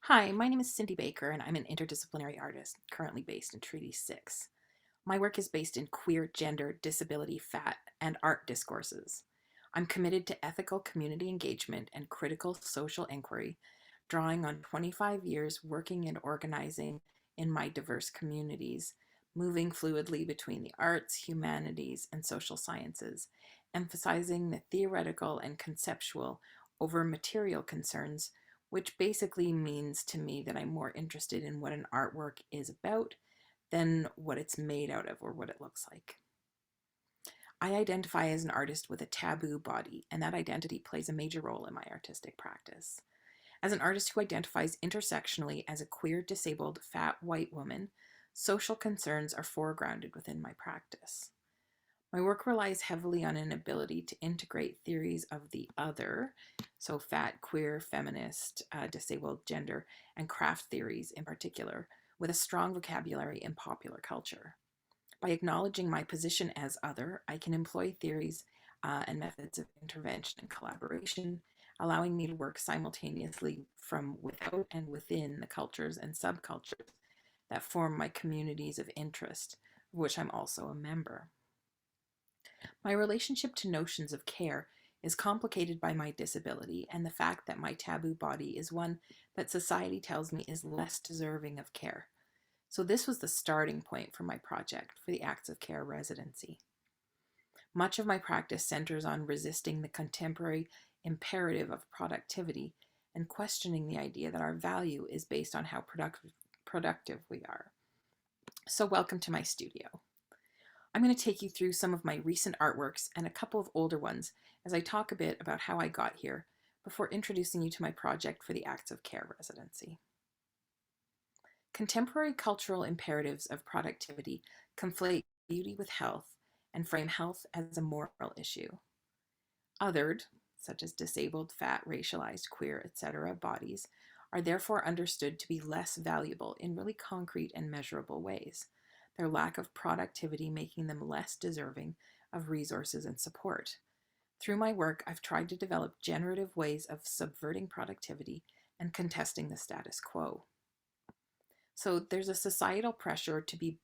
Hi, my name is Cindy Baker, and I'm an interdisciplinary artist currently based in Treaty 6. My work is based in queer, gender, disability, fat, and art discourses. I'm committed to ethical community engagement and critical social inquiry, drawing on 25 years working and organizing in my diverse communities, moving fluidly between the arts, humanities, and social sciences, emphasizing the theoretical and conceptual over material concerns, which basically means to me that I'm more interested in what an artwork is about than what it's made out of or what it looks like. I identify as an artist with a taboo body, and that identity plays a major role in my artistic practice. As an artist who identifies intersectionally as a queer, disabled, fat, white woman, social concerns are foregrounded within my practice. My work relies heavily on an ability to integrate theories of the other, so fat, queer, feminist, disabled, gender, and craft theories in particular, with a strong vocabulary in popular culture. By acknowledging my position as other, I can employ theories and methods of intervention and collaboration, allowing me to work simultaneously from without and within the cultures and subcultures that form my communities of interest, of which I'm also a member. My relationship to notions of care is complicated by my disability and the fact that my taboo body is one that society tells me is less deserving of care. So this was the starting point for my project for the Acts of Care residency. Much of my practice centers on resisting the contemporary imperative of productivity and questioning the idea that our value is based on how productive we are. So welcome to my studio. I'm going to take you through some of my recent artworks and a couple of older ones as I talk a bit about how I got here before introducing you to my project for the Acts of Care residency. Contemporary cultural imperatives of productivity conflate beauty with health and frame health as a moral issue. Othered, such as disabled, fat, racialized, queer, etc. bodies, are therefore understood to be less valuable in really concrete and measurable ways, their lack of productivity making them less deserving of resources and support. Through my work, I've tried to develop generative ways of subverting productivity and contesting the status quo. So there's a societal pressure to be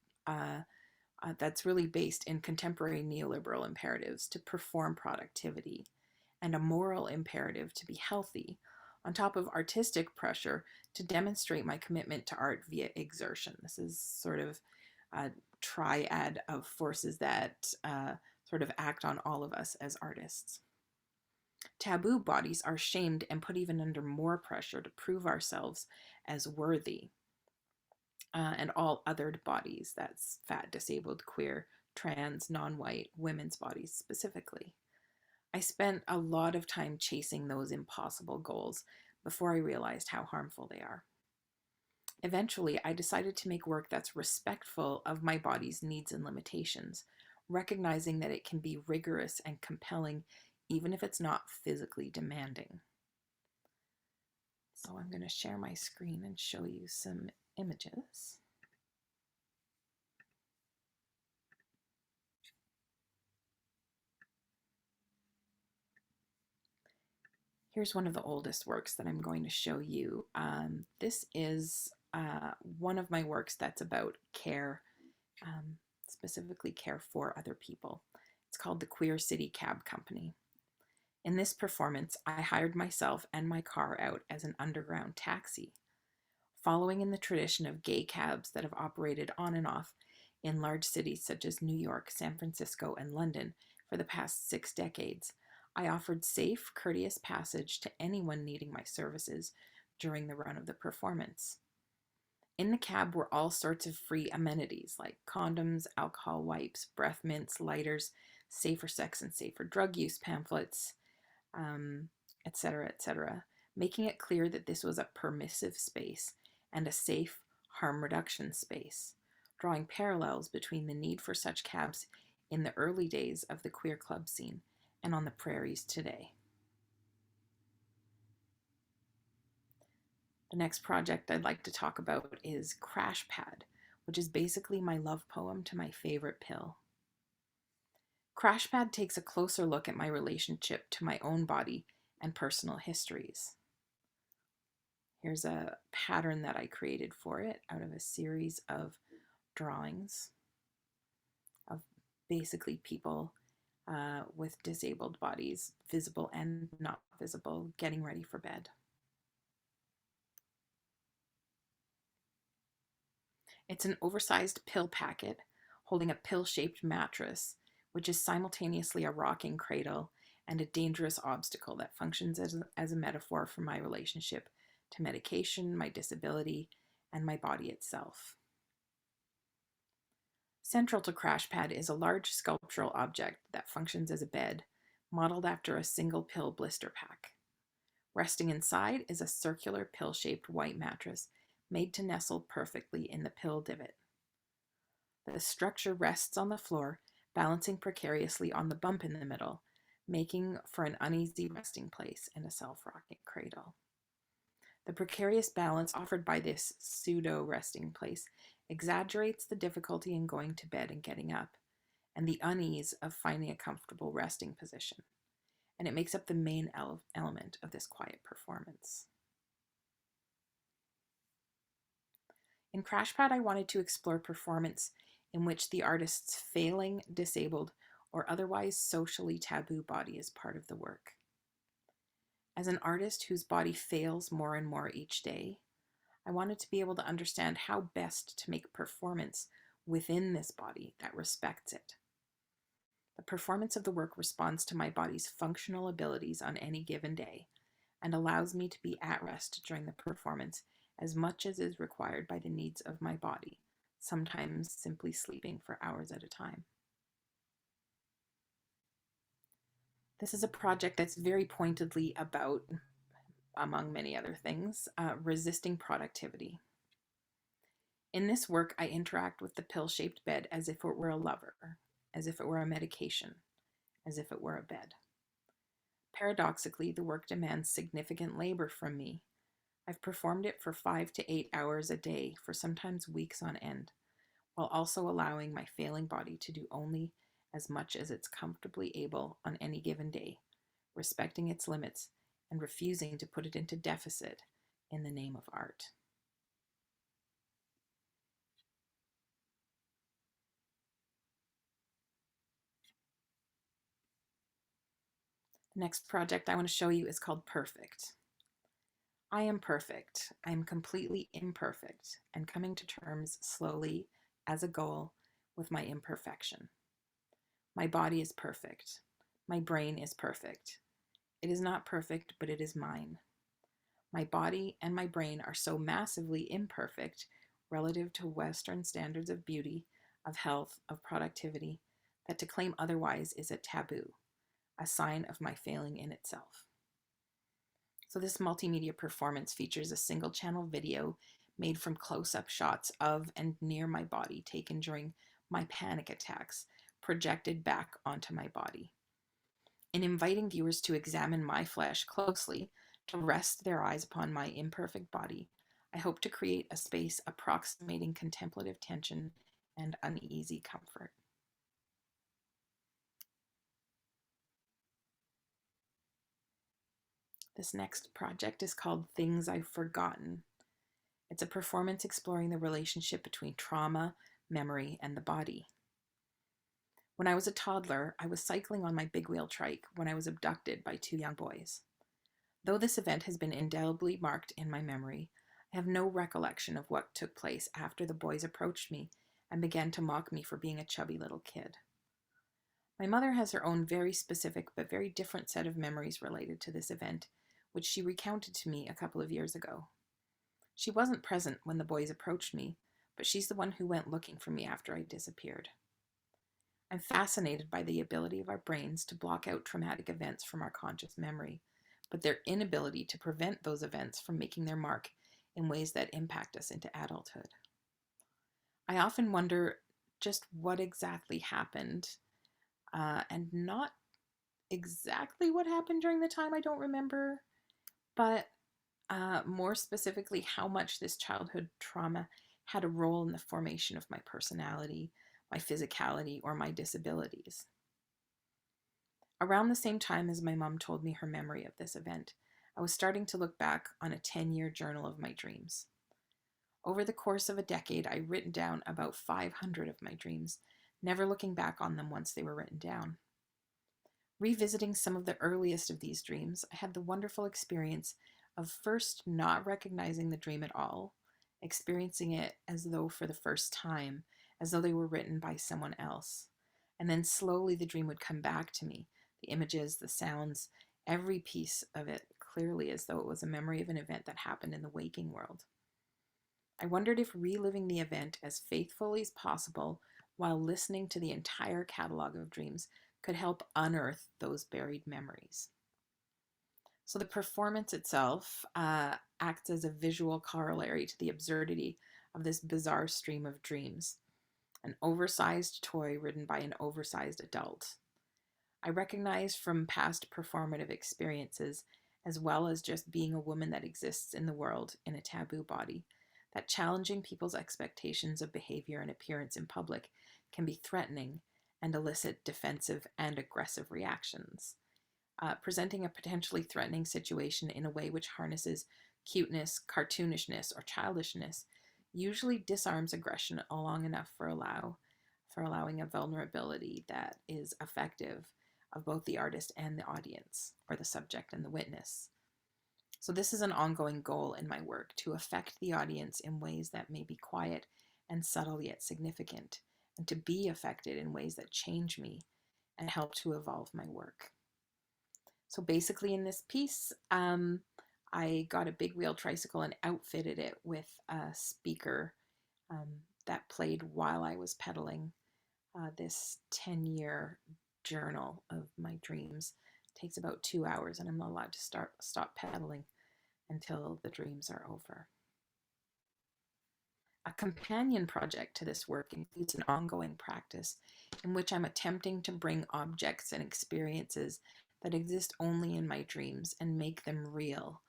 that's really based in contemporary neoliberal imperatives to perform productivity and a moral imperative to be healthy, on top of artistic pressure to demonstrate my commitment to art via exertion. This is sort of a triad of forces that sort of act on all of us as artists. Taboo bodies are shamed and put even under more pressure to prove ourselves as worthy. And all othered bodies, that's fat, disabled, queer, trans, non-white, women's bodies specifically. I spent a lot of time chasing those impossible goals before I realized how harmful they are. Eventually, I decided to make work that's respectful of my body's needs and limitations, recognizing that it can be rigorous and compelling even if it's not physically demanding. So I'm going to share my screen and show you some images. Here's one of the oldest works that I'm going to show you. This is one of my works that's about care, specifically care for other people. It's called the Queer City Cab Company. In this performance, I hired myself and my car out as an underground taxi. Following in the tradition of gay cabs that have operated on and off in large cities such as New York, San Francisco, and London for the past 6 decades, I offered safe, courteous passage to anyone needing my services during the run of the performance. In the cab were all sorts of free amenities like condoms, alcohol wipes, breath mints, lighters, safer sex and safer drug use pamphlets, etc., etc., making it clear that this was a permissive space and a safe harm reduction space, drawing parallels between the need for such cabs in the early days of the queer club scene and on the prairies today. The next project I'd like to talk about is Crash Pad, which is basically my love poem to my favorite pill. Crash Pad takes a closer look at my relationship to my own body and personal histories. Here's a pattern that I created for it out of a series of drawings of basically people with disabled bodies, visible and not visible, getting ready for bed. It's an oversized pill packet holding a pill-shaped mattress, which is simultaneously a rocking cradle and a dangerous obstacle that functions as a metaphor for my relationship to medication, my disability, and my body itself. Central to CrashPad is a large sculptural object that functions as a bed, modeled after a single pill blister pack. Resting inside is a circular pill-shaped white mattress made to nestle perfectly in the pill divot. The structure rests on the floor, balancing precariously on the bump in the middle, making for an uneasy resting place in a self-rocking cradle. The precarious balance offered by this pseudo-resting place exaggerates the difficulty in going to bed and getting up, and the unease of finding a comfortable resting position, and it makes up the main element of this quiet performance. In CrashPad, I wanted to explore performance in which the artist's failing, disabled, or otherwise socially taboo body is part of the work. As an artist whose body fails more and more each day, I wanted to be able to understand how best to make performance within this body that respects it. The performance of the work responds to my body's functional abilities on any given day and allows me to be at rest during the performance as much as is required by the needs of my body, sometimes simply sleeping for hours at a time. This is a project that's very pointedly about, among many other things, resisting productivity. In this work, I interact with the pill-shaped bed as if it were a lover, as if it were a medication, as if it were a bed. Paradoxically, the work demands significant labor from me. I've performed it for 5 to 8 hours a day for sometimes weeks on end, while also allowing my failing body to do only as much as it's comfortably able on any given day, respecting its limits and refusing to put it into deficit in the name of art. The next project I want to show you is called Perfect. I am perfect. I am completely imperfect and coming to terms slowly as a goal with my imperfection. My body is perfect. My brain is perfect. It is not perfect, but it is mine. My body and my brain are so massively imperfect relative to Western standards of beauty, of health, of productivity, that to claim otherwise is a taboo, a sign of my failing in itself. So this multimedia performance features a single channel video made from close-up shots of and near my body taken during my panic attacks, projected back onto my body. In inviting viewers to examine my flesh closely, to rest their eyes upon my imperfect body, I hope to create a space approximating contemplative tension and uneasy comfort. This next project is called Things I've Forgotten. It's a performance exploring the relationship between trauma, memory, and the body. When I was a toddler, I was cycling on my big wheel trike when I was abducted by 2 young boys. Though this event has been indelibly marked in my memory, I have no recollection of what took place after the boys approached me and began to mock me for being a chubby little kid. My mother has her own very specific but very different set of memories related to this event, which she recounted to me a couple of years ago. She wasn't present when the boys approached me, but she's the one who went looking for me after I disappeared. I'm fascinated by the ability of our brains to block out traumatic events from our conscious memory, but their inability to prevent those events from making their mark in ways that impact us into adulthood. I often wonder just what exactly happened, and not exactly what happened during the time I don't remember, but more specifically how much this childhood trauma had a role in the formation of my personality, my physicality, or my disabilities. Around the same time as my mom told me her memory of this event, I was starting to look back on a 10-year journal of my dreams. Over the course of a decade, I'd written down about 500 of my dreams, never looking back on them once they were written down. Revisiting some of the earliest of these dreams, I had the wonderful experience of first not recognizing the dream at all, experiencing it as though for the first time, as though they were written by someone else. And then slowly the dream would come back to me, the images, the sounds, every piece of it clearly as though it was a memory of an event that happened in the waking world. I wondered if reliving the event as faithfully as possible while listening to the entire catalog of dreams could help unearth those buried memories. So the performance itself acts as a visual corollary to the absurdity of this bizarre stream of dreams, an oversized toy ridden by an oversized adult. I recognize from past performative experiences, as well as just being a woman that exists in the world in a taboo body, that challenging people's expectations of behavior and appearance in public can be threatening and elicit defensive and aggressive reactions. Presenting a potentially threatening situation in a way which harnesses cuteness, cartoonishness, or childishness usually disarms aggression long enough for allowing a vulnerability that is effective of both the artist and the audience, or the subject and the witness. So this is an ongoing goal in my work, to affect the audience in ways that may be quiet and subtle yet significant, and to be affected in ways that change me and help to evolve my work. So basically in this piece, I got a big wheel tricycle and outfitted it with a speaker that played while I was pedaling this 10-year journal of my dreams. It takes about 2 hours, and I'm not allowed to stop pedaling until the dreams are over. A companion project to this work includes an ongoing practice in which I'm attempting to bring objects and experiences that exist only in my dreams and make them real,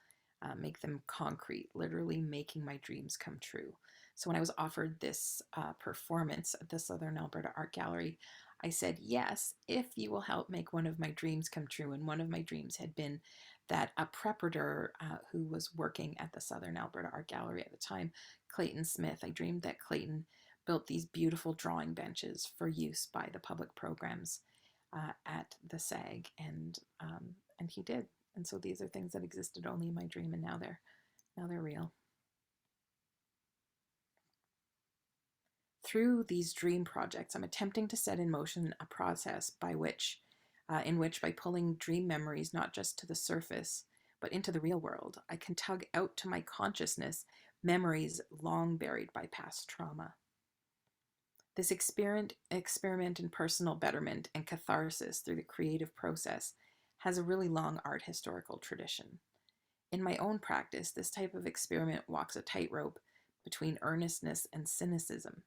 make them concrete, literally making my dreams come true. So when I was offered this performance at the Southern Alberta Art Gallery, I said, yes, if you will help make one of my dreams come true. And one of my dreams had been that a preparator who was working at the Southern Alberta Art Gallery at the time, Clayton Smith, I dreamed that Clayton built these beautiful drawing benches for use by the public programs at the SAG, and he did. And so these are things that existed only in my dream, and now they're real. Through these dream projects, I'm attempting to set in motion a process in which by pulling dream memories not just to the surface, but into the real world, I can tug out to my consciousness memories long buried by past trauma. This experiment in personal betterment and catharsis through the creative process has a really long art historical tradition. In my own practice, this type of experiment walks a tightrope between earnestness and cynicism,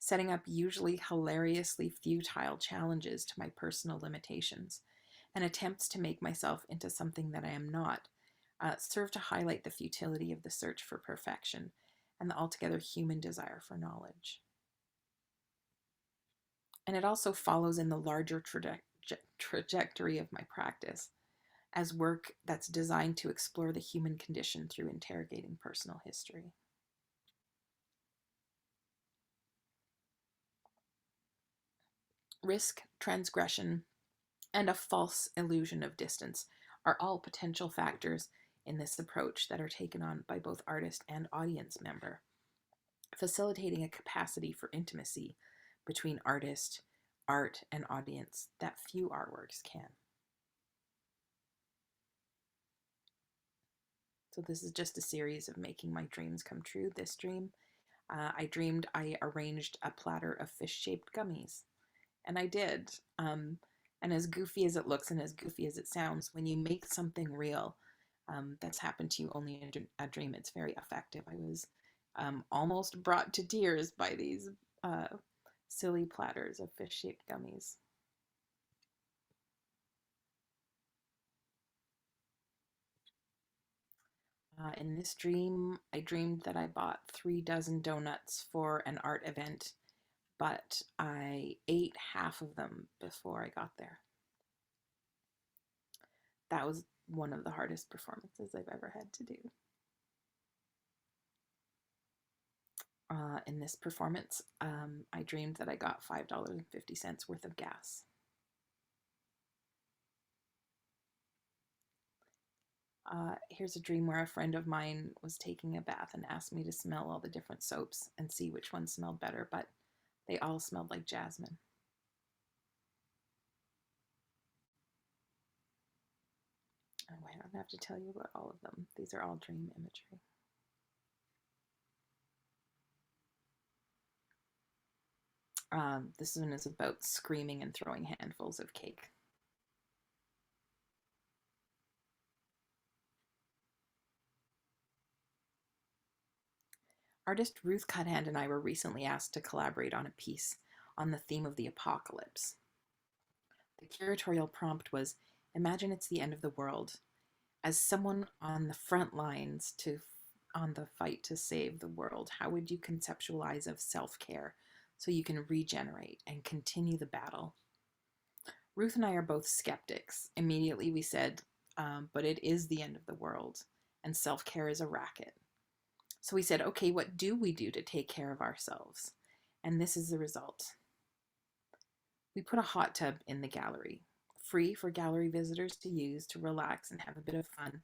setting up usually hilariously futile challenges to my personal limitations, and attempts to make myself into something that I am not, serve to highlight the futility of the search for perfection and the altogether human desire for knowledge. And it also follows in the larger trajectory of my practice as work that's designed to explore the human condition through interrogating personal history. Risk, transgression, and a false illusion of distance are all potential factors in this approach that are taken on by both artist and audience member, facilitating a capacity for intimacy between artist, art, and audience that few artworks can. So this is just a series of making my dreams come true. This dream, I dreamed I arranged a platter of fish-shaped gummies. And I did. And as goofy as it looks and as goofy as it sounds, when you make something real that's happened to you only in a dream, it's very effective. I was almost brought to tears by these silly platters of fish-shaped gummies. In this dream, I dreamed that I bought 3 dozen donuts for an art event, but I ate half of them before I got there. That was one of the hardest performances I've ever had to do. In this performance, I dreamed that I got $5.50 worth of gas. Here's a dream where a friend of mine was taking a bath and asked me to smell all the different soaps and see which one smelled better, but they all smelled like jasmine. Anyway, I don't have to tell you about all of them. These are all dream imagery. This one is about screaming and throwing handfuls of cake. Artist Ruth Cuthand and I were recently asked to collaborate on a piece on the theme of the apocalypse. The curatorial prompt was, imagine it's the end of the world. As someone on the front lines on the fight to save the world, how would you conceptualize of self-care so you can regenerate and continue the battle? Ruth and I are both skeptics. Immediately we said, but it is the end of the world, and self-care is a racket. So we said, okay, what do we do to take care of ourselves? And this is the result. We put a hot tub in the gallery, free for gallery visitors to use to relax and have a bit of fun,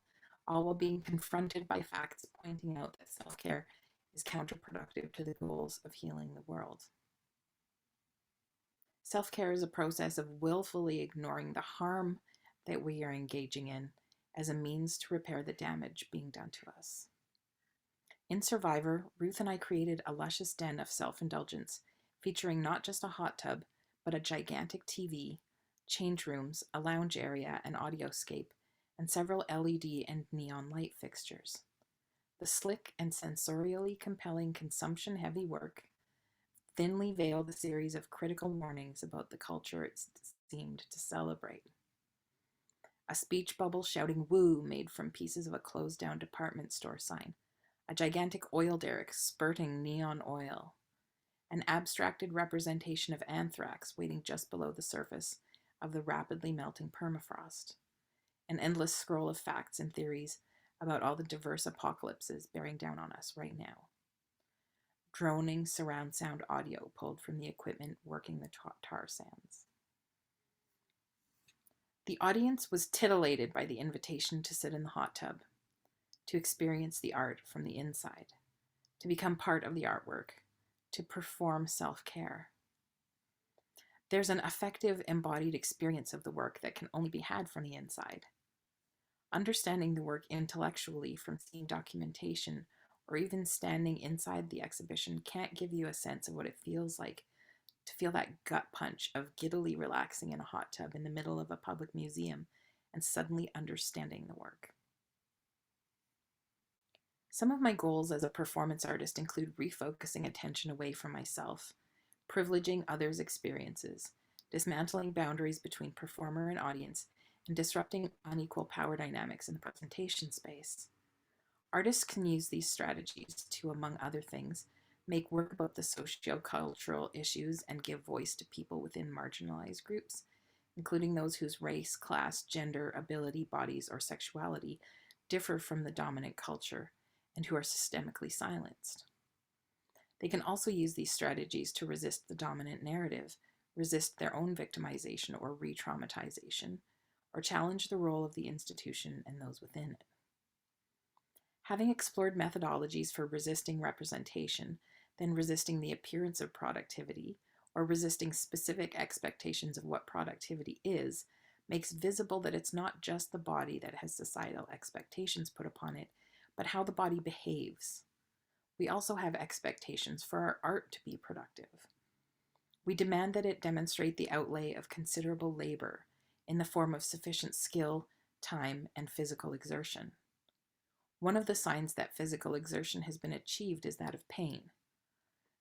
all while being confronted by facts pointing out that self-care is counterproductive to the goals of healing the world. Self-care is a process of willfully ignoring the harm that we are engaging in as a means to repair the damage being done to us. In Survivor, Ruth and I created a luscious den of self-indulgence, featuring not just a hot tub, but a gigantic TV, change rooms, a lounge area, an audioscape, and several LED and neon light fixtures. The slick and sensorially compelling consumption-heavy work thinly veiled a series of critical warnings about the culture it seemed to celebrate. A speech bubble shouting woo made from pieces of a closed-down department store sign, a gigantic oil derrick spurting neon oil, an abstracted representation of anthrax waiting just below the surface of the rapidly melting permafrost, an endless scroll of facts and theories about all the diverse apocalypses bearing down on us right now. Droning surround sound audio pulled from the equipment working the tar sands. The audience was titillated by the invitation to sit in the hot tub, to experience the art from the inside, to become part of the artwork, to perform self-care. There's an effective embodied experience of the work that can only be had from the inside. Understanding the work intellectually from seeing documentation or even standing inside the exhibition can't give you a sense of what it feels like to feel that gut punch of giddily relaxing in a hot tub in the middle of a public museum and suddenly understanding the work. Some of my goals as a performance artist include refocusing attention away from myself, privileging others' experiences, dismantling boundaries between performer and audience, and disrupting unequal power dynamics in the presentation space. Artists can use these strategies to, among other things, make work about the socio-cultural issues and give voice to people within marginalized groups, including those whose race, class, gender, ability, bodies, or sexuality differ from the dominant culture and who are systemically silenced. They can also use these strategies to resist the dominant narrative, resist their own victimization or re-traumatization, or challenge the role of the institution and those within it. Having explored methodologies for resisting representation, then resisting the appearance of productivity, or resisting specific expectations of what productivity is, makes visible that it's not just the body that has societal expectations put upon it, but how the body behaves. We also have expectations for our art to be productive. We demand that it demonstrate the outlay of considerable labor in the form of sufficient skill, time, and physical exertion. One of the signs that physical exertion has been achieved is that of pain.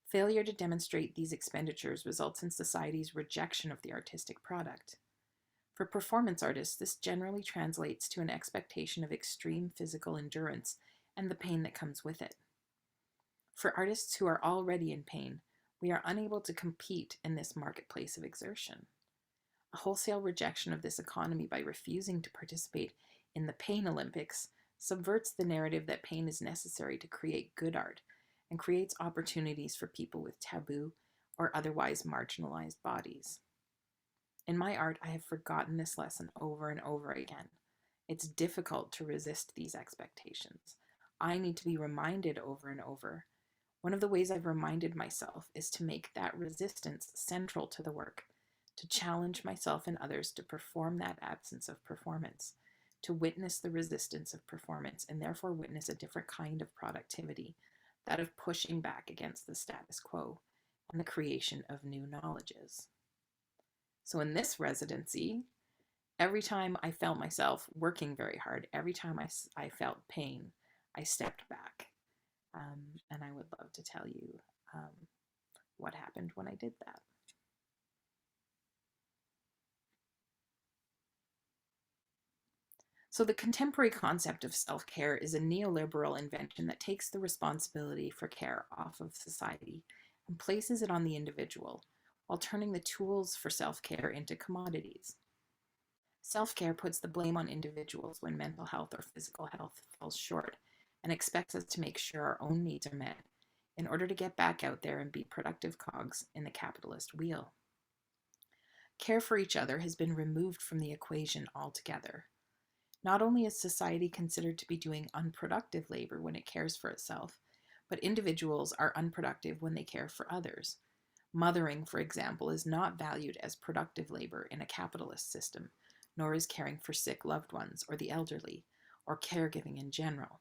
Failure to demonstrate these expenditures results in society's rejection of the artistic product. For performance artists, this generally translates to an expectation of extreme physical endurance and the pain that comes with it. For artists who are already in pain, we are unable to compete in this marketplace of exertion. A wholesale rejection of this economy by refusing to participate in the Pain Olympics subverts the narrative that pain is necessary to create good art and creates opportunities for people with taboo or otherwise marginalized bodies. In my art, I have forgotten this lesson over and over again. It's difficult to resist these expectations. I need to be reminded over and over. One of the ways I've reminded myself is to make that resistance central to the work, to challenge myself and others to perform that absence of performance, to witness the resistance of performance and therefore witness a different kind of productivity, that of pushing back against the status quo and the creation of new knowledges. So in this residency, every time I felt myself working very hard, every time I felt pain, I stepped back. And I would love to tell you what happened when I did that. So the contemporary concept of self-care is a neoliberal invention that takes the responsibility for care off of society and places it on the individual, while turning the tools for self-care into commodities. Self-care puts the blame on individuals when mental health or physical health falls short and expects us to make sure our own needs are met in order to get back out there and be productive cogs in the capitalist wheel. Care for each other has been removed from the equation altogether. Not only is society considered to be doing unproductive labor when it cares for itself, but individuals are unproductive when they care for others. Mothering, for example, is not valued as productive labor in a capitalist system, nor is caring for sick loved ones or the elderly, or caregiving in general.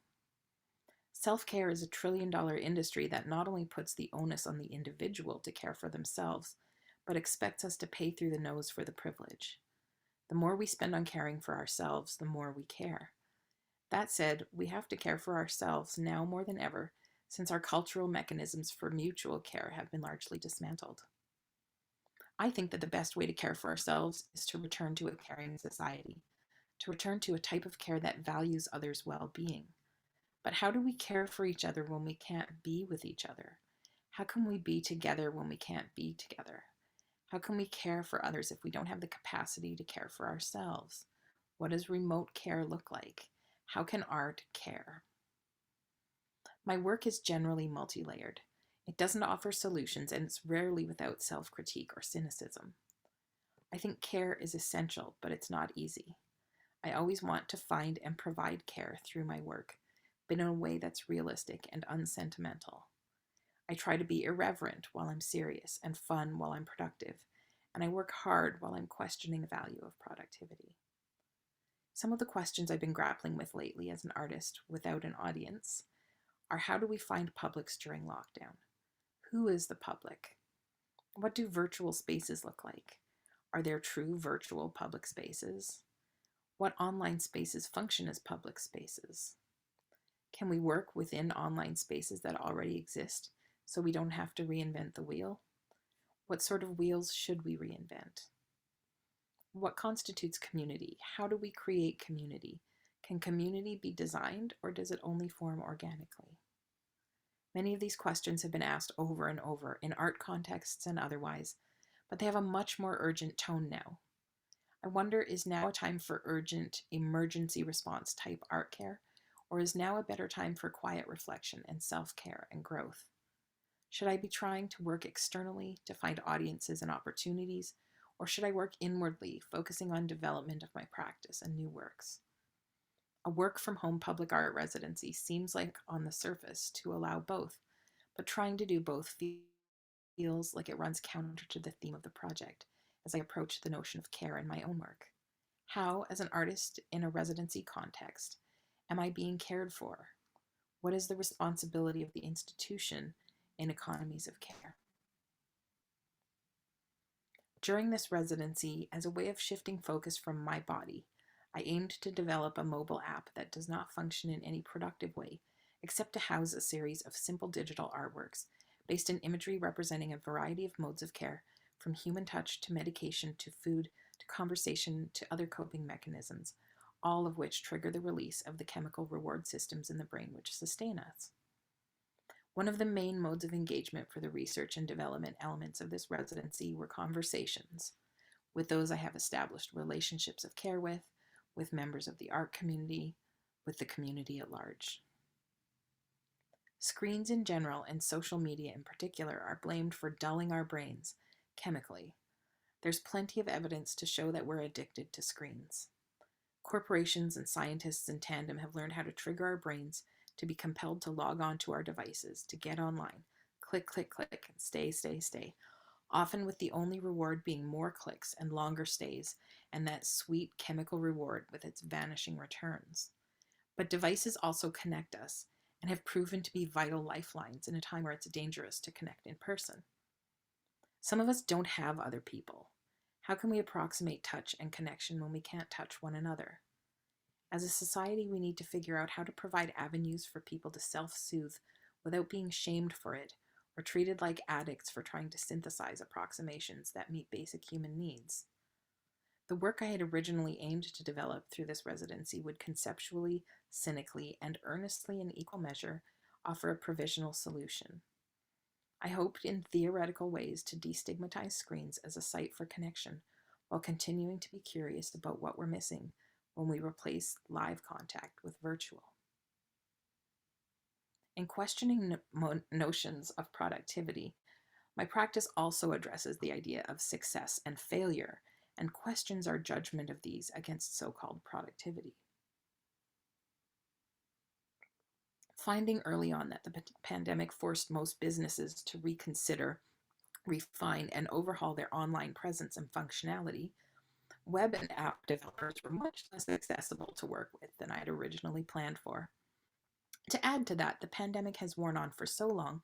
Self-care is a trillion-dollar industry that not only puts the onus on the individual to care for themselves, but expects us to pay through the nose for the privilege. The more we spend on caring for ourselves, the more we care. That said, we have to care for ourselves now more than ever, since our cultural mechanisms for mutual care have been largely dismantled. I think that the best way to care for ourselves is to return to a caring society, to return to a type of care that values others' well-being. But how do we care for each other when we can't be with each other? How can we be together when we can't be together? How can we care for others if we don't have the capacity to care for ourselves? What does remote care look like? How can art care? My work is generally multi-layered. It doesn't offer solutions, and it's rarely without self-critique or cynicism. I think care is essential, but it's not easy. I always want to find and provide care through my work, but in a way that's realistic and unsentimental. I try to be irreverent while I'm serious and fun while I'm productive, and I work hard while I'm questioning the value of productivity. Some of the questions I've been grappling with lately as an artist without an audience are: how do we find publics during lockdown? Who is the public? What do virtual spaces look like? Are there true virtual public spaces? What online spaces function as public spaces? Can we work within online spaces that already exist so we don't have to reinvent the wheel? What sort of wheels should we reinvent? What constitutes community? How do we create community? Can community be designed, or does it only form organically? Many of these questions have been asked over and over in art contexts and otherwise, but they have a much more urgent tone now. I wonder, is now a time for urgent emergency response type art care, or is now a better time for quiet reflection and self-care and growth? Should I be trying to work externally to find audiences and opportunities, or should I work inwardly, focusing on development of my practice and new works? A work-from-home public art residency seems like on the surface to allow both, but trying to do both feels like it runs counter to the theme of the project as I approach the notion of care in my own work. How, as an artist in a residency context, am I being cared for? What is the responsibility of the institution in economies of care? During this residency, as a way of shifting focus from my body, I aimed to develop a mobile app that does not function in any productive way, except to house a series of simple digital artworks based in imagery representing a variety of modes of care, from human touch to medication to food to conversation to other coping mechanisms, all of which trigger the release of the chemical reward systems in the brain which sustain us. One of the main modes of engagement for the research and development elements of this residency were conversations with those I have established relationships of care with with members of the art community, with the community at large. Screens in general and social media in particular are blamed for dulling our brains chemically. There's plenty of evidence to show that we're addicted to screens. Corporations and scientists in tandem have learned how to trigger our brains to be compelled to log on to our devices, to get online, click, click, click, and stay, stay, stay, often with the only reward being more clicks and longer stays, and that sweet chemical reward with its vanishing returns. But devices also connect us and have proven to be vital lifelines in a time where it's dangerous to connect in person. Some of us don't have other people. How can we approximate touch and connection when we can't touch one another? As a society, we need to figure out how to provide avenues for people to self-soothe without being shamed for it or treated like addicts for trying to synthesize approximations that meet basic human needs. The work I had originally aimed to develop through this residency would conceptually, cynically, and earnestly in equal measure offer a provisional solution. I hoped in theoretical ways to destigmatize screens as a site for connection while continuing to be curious about what we're missing when we replace live contact with virtual. In questioning notions of productivity, my practice also addresses the idea of success and failure and questions our judgment of these against so-called productivity. Finding early on that the pandemic forced most businesses to reconsider, refine, and overhaul their online presence and functionality, web and app developers were much less accessible to work with than I had originally planned for. To add to that, the pandemic has worn on for so long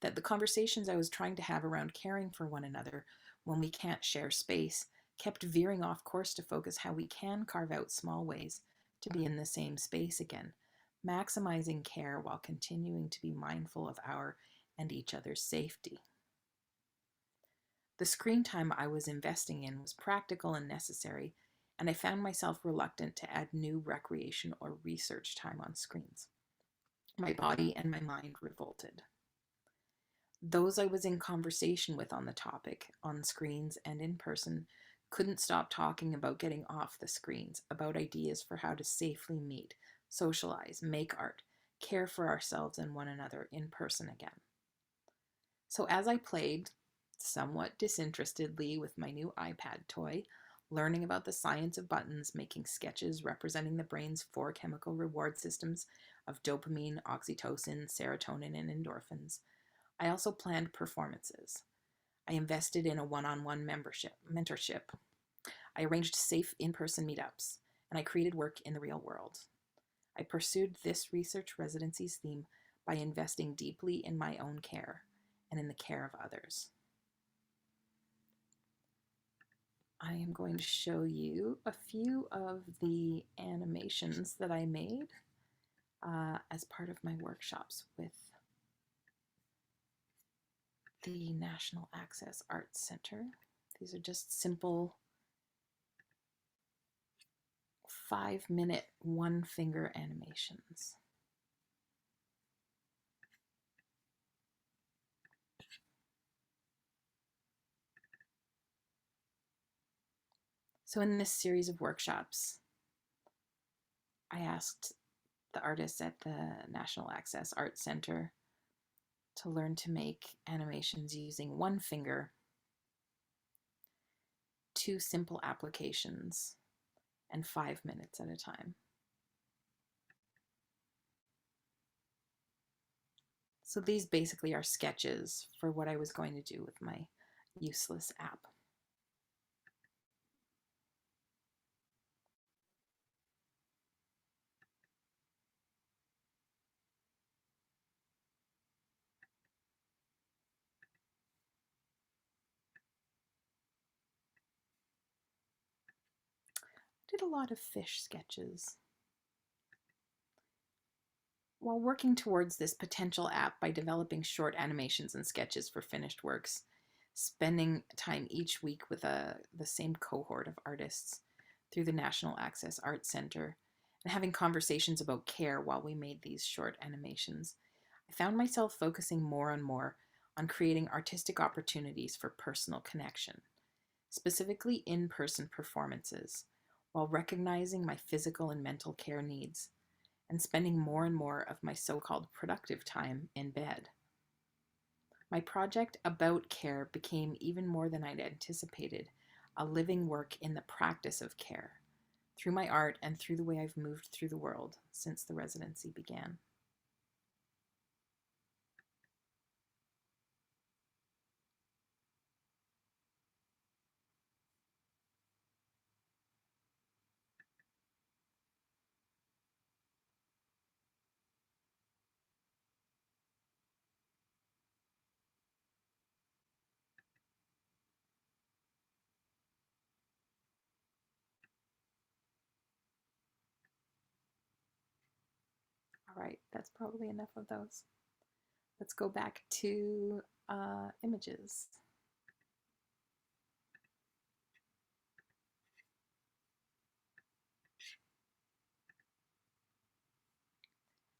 that the conversations I was trying to have around caring for one another when we can't share space kept veering off course to focus how we can carve out small ways to be in the same space again, maximizing care while continuing to be mindful of our and each other's safety. The screen time I was investing in was practical and necessary, and I found myself reluctant to add new recreation or research time on screens. My body and my mind revolted. Those I was in conversation with on the topic, on screens and in person, couldn't stop talking about getting off the screens, about ideas for how to safely meet, socialize, make art, care for ourselves and one another in person again. So as I played, somewhat disinterestedly, with my new iPad toy, learning about the science of buttons, making sketches representing the brain's 4 chemical reward systems of dopamine, oxytocin, serotonin, and endorphins, I also planned performances. I invested in a one-on-one mentorship. I arranged safe in-person meetups, and I created work in the real world. I pursued this research residency's theme by investing deeply in my own care and in the care of others. I am going to show you a few of the animations that I made as part of my workshops with the National Access Arts Center. These are just simple 5-minute one-finger animations. So in this series of workshops, I asked the artists at the National Access Arts Center to learn to make animations using one finger, 2 simple applications, and 5 minutes at a time. So these basically are sketches for what I was going to do with my useless app. Did a lot of fish sketches. While working towards this potential app by developing short animations and sketches for finished works, spending time each week with the same cohort of artists through the National Access Arts Center, and having conversations about care while we made these short animations, I found myself focusing more and more on creating artistic opportunities for personal connection, specifically in-person performances, while recognizing my physical and mental care needs and spending more and more of my so-called productive time in bed. My project about care became even more than I'd anticipated, a living work in the practice of care, through my art and through the way I've moved through the world since the residency began. All right, that's probably enough of those. Let's go back to images.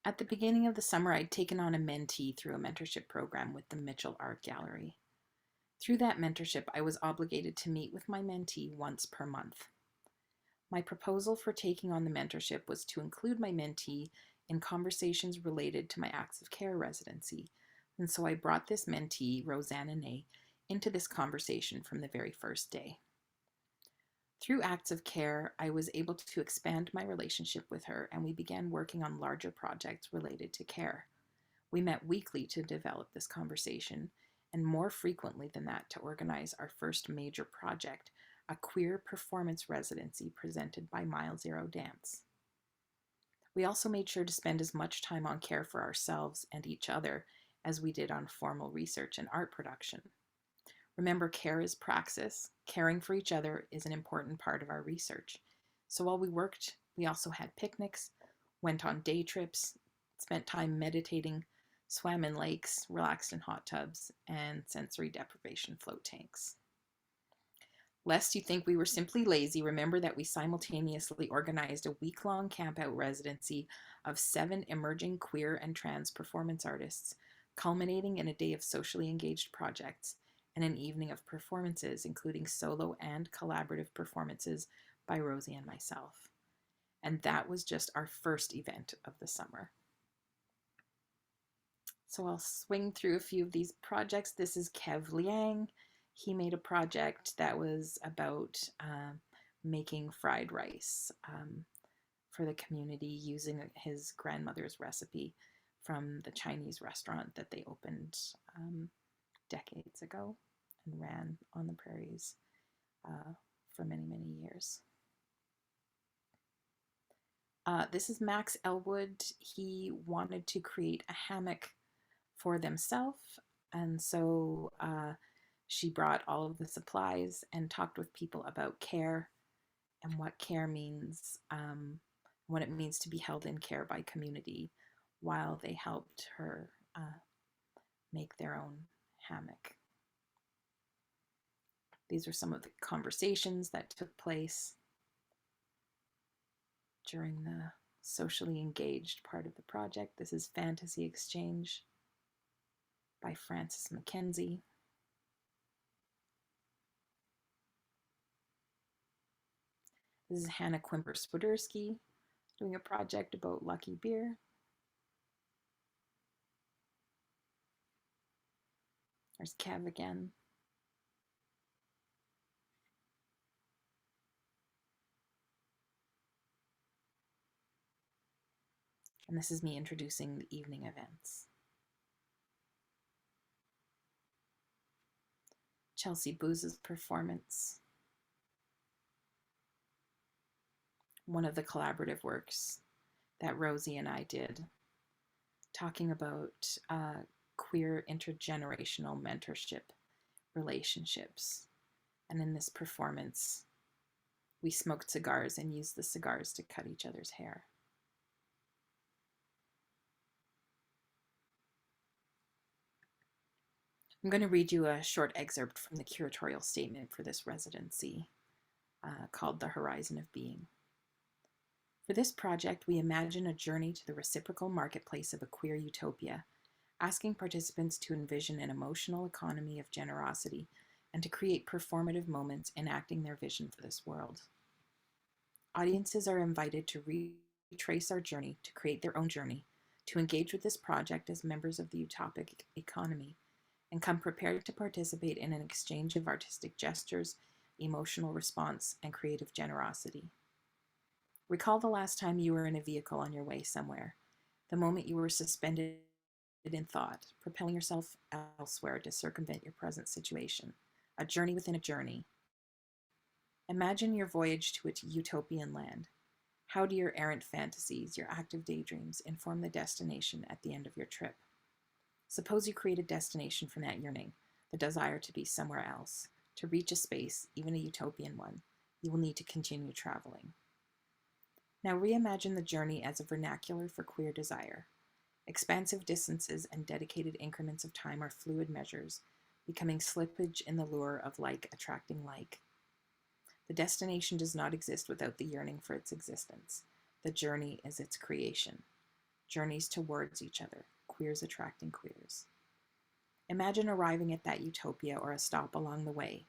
At the beginning of the summer, I'd taken on a mentee through a mentorship program with the Mitchell Art Gallery. Through that mentorship, I was obligated to meet with my mentee once per month. My proposal for taking on the mentorship was to include my mentee in conversations related to my Acts of Care residency, and so I brought this mentee, Rosanna Ney, into this conversation from the very first day. Through Acts of Care, I was able to expand my relationship with her, and we began working on larger projects related to care. We met weekly to develop this conversation, and more frequently than that to organize our first major project, a queer performance residency presented by Mile Zero Dance. We also made sure to spend as much time on care for ourselves and each other as we did on formal research and art production. Remember, care is praxis. Caring for each other is an important part of our research. So while we worked, we also had picnics, went on day trips, spent time meditating, swam in lakes, relaxed in hot tubs, and sensory deprivation float tanks. Lest you think we were simply lazy, remember that we simultaneously organized a week-long camp-out residency of 7 emerging queer and trans performance artists, culminating in a day of socially engaged projects and an evening of performances, including solo and collaborative performances by Rosie and myself. And that was just our first event of the summer. So I'll swing through a few of these projects. This is Kev Liang. He made a project that was about making fried rice for the community using his grandmother's recipe from the Chinese restaurant that they opened decades ago and ran on the prairies for many, many years. This is Max Elwood. He wanted to create a hammock for themselves, and so she brought all of the supplies and talked with people about care and what care means, what it means to be held in care by community while they helped her make their own hammock. These are some of the conversations that took place during the socially engaged part of the project. This is Fantasy Exchange by Frances McKenzie. This is Hannah Quimper-Swiderski doing a project about Lucky Beer. There's Kev again. And this is me introducing the evening events. Chelsea Booze's performance. One of the collaborative works that Rosie and I did, talking about queer intergenerational mentorship relationships. And in this performance, we smoked cigars and used the cigars to cut each other's hair. I'm going to read you a short excerpt from the curatorial statement for this residency called The Horizon of Being. For this project, we imagine a journey to the reciprocal marketplace of a queer utopia, asking participants to envision an emotional economy of generosity and to create performative moments enacting their vision for this world. Audiences are invited to retrace our journey, to create their own journey, to engage with this project as members of the utopic economy, and come prepared to participate in an exchange of artistic gestures, emotional response, and creative generosity. Recall the last time you were in a vehicle on your way somewhere, the moment you were suspended in thought, propelling yourself elsewhere to circumvent your present situation, a journey within a journey. Imagine your voyage to a utopian land. How do your errant fantasies, your active daydreams, inform the destination at the end of your trip? Suppose you create a destination from that yearning, the desire to be somewhere else. To reach a space, even a utopian one, you will need to continue traveling. Now reimagine the journey as a vernacular for queer desire. Expansive distances and dedicated increments of time are fluid measures, becoming slippage in the lure of like attracting like. The destination does not exist without the yearning for its existence. The journey is its creation. Journeys towards each other, queers attracting queers. Imagine arriving at that utopia or a stop along the way,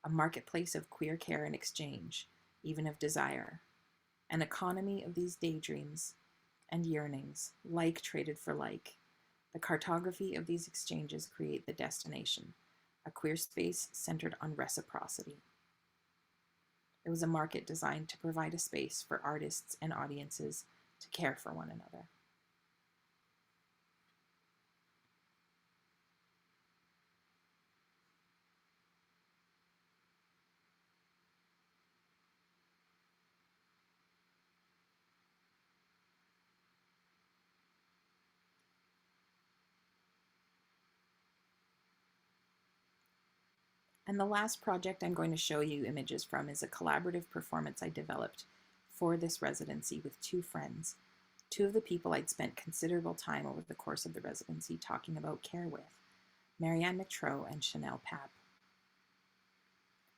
a marketplace of queer care and exchange, even of desire, an economy of these daydreams and yearnings, like traded for like. The cartography of these exchanges create the destination, a queer space centered on reciprocity. It was a market designed to provide a space for artists and audiences to care for one another. And the last project I'm going to show you images from is a collaborative performance I developed for this residency with two friends, two of the people I'd spent considerable time over the course of the residency talking about care with, Marianne McTrow and Chanel Papp.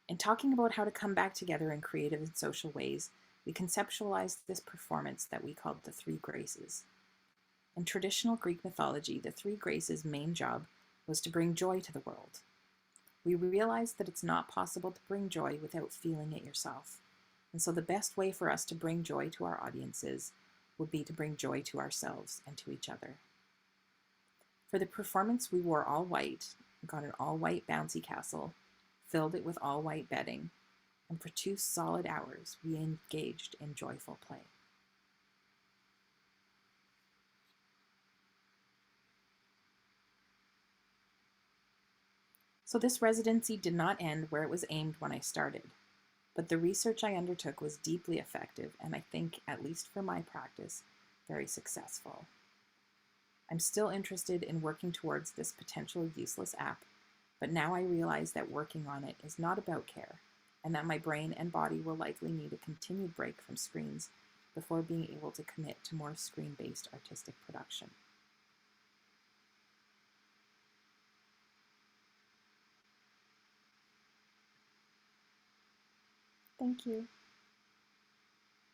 In talking about how to come back together in creative and social ways, we conceptualized this performance that we called the Three Graces. In traditional Greek mythology, the Three Graces' main job was to bring joy to the world. We realized that it's not possible to bring joy without feeling it yourself. And so the best way for us to bring joy to our audiences would be to bring joy to ourselves and to each other. For the performance, we wore all white, got an all-white bouncy castle, filled it with all-white bedding, and for 2 solid hours, we engaged in joyful play. So this residency did not end where it was aimed when I started, but the research I undertook was deeply effective and I think, at least for my practice, very successful. I'm still interested in working towards this potential useless app, but now I realize that working on it is not about care, and that my brain and body will likely need a continued break from screens before being able to commit to more screen-based artistic production. Thank you.